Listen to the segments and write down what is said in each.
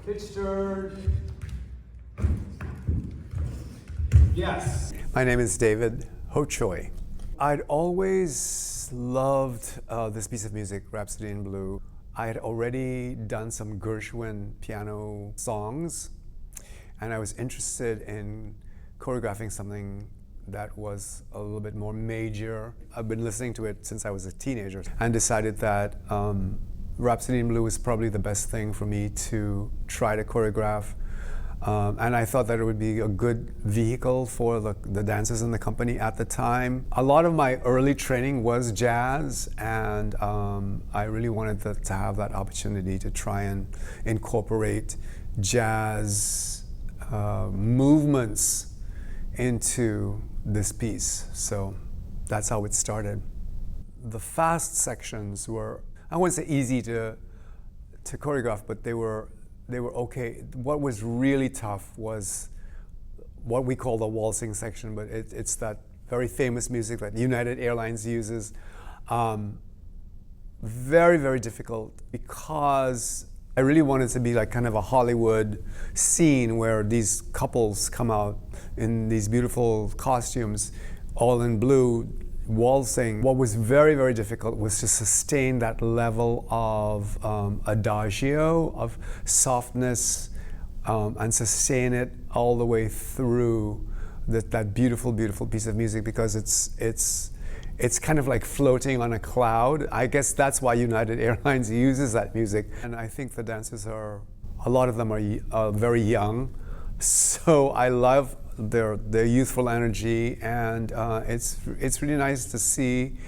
Pitch turn. Yes. My name is David Hochoy. I'd always loved this piece of music, Rhapsody in Blue. I had already done some Gershwin piano songs, and I was interested in choreographing something that was a little bit more major. I've been listening to it since I was a teenager and decided that Rhapsody in Blue was probably the best thing for me to try to choreograph. And I thought that it would be a good vehicle for the dancers in the company at the time. A lot of my early training was jazz, and I really wanted to have that opportunity to try and incorporate jazz movements into this piece. So that's how it started. The fast sections were, I wouldn't say easy to choreograph, but they were okay. What was really tough was what we call the waltzing section, but it's that very famous music that United Airlines uses. Very, very difficult, because I really wanted to be like kind of a Hollywood scene where these couples come out in these beautiful costumes, all in blue, waltzing. What was very, very difficult was to sustain that level of adagio, of softness, and sustain it all the way through that beautiful, beautiful piece of music, because it's kind of like floating on a cloud. I guess that's why United Airlines uses that music. And I think the dancers a lot of them are very young, so I love their youthful energy, and it's really nice to see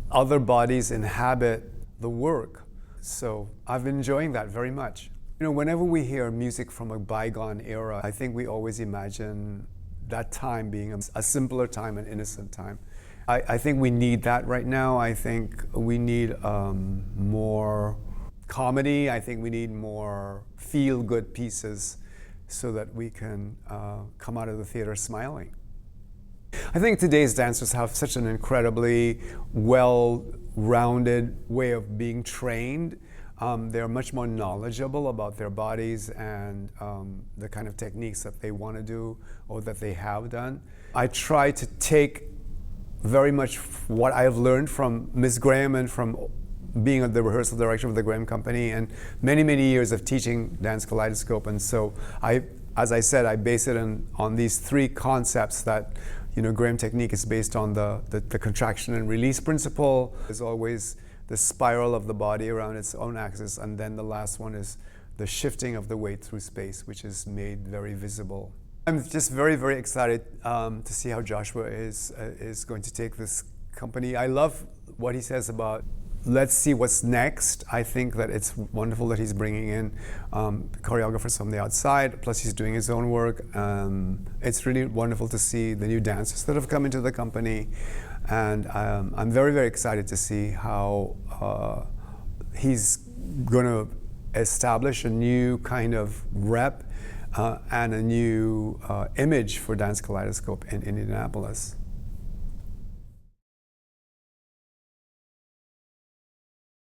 other bodies inhabit the work. So I've been enjoying that very much. You know, whenever we hear music from a bygone era, I think we always imagine that time being a simpler time, an innocent time. I think we need that right now. I think we need more comedy. I think we need more feel-good pieces so that we can come out of the theater smiling. I think today's dancers have such an incredibly well-rounded way of being trained. They're much more knowledgeable about their bodies and the kind of techniques that they want to do or that they have done. I try to take very much what I have learned from Ms. Graham and from being the rehearsal director of the Graham Company and many, many years of teaching Dance Kaleidoscope. And so as I said, I base it on these three concepts that, you know, Graham technique is based on the contraction and release principle. There's always the spiral of the body around its own axis, and then the last one is the shifting of the weight through space, which is made very visible. I'm just very, very excited to see how Joshua is going to take this company. I love what he says about let's see what's next. I think that it's wonderful that he's bringing in choreographers from the outside, plus he's doing his own work. It's really wonderful to see the new dancers that have come into the company, and I'm very, very excited to see how he's going to establish a new kind of rep and a new image for Dance Kaleidoscope in Indianapolis.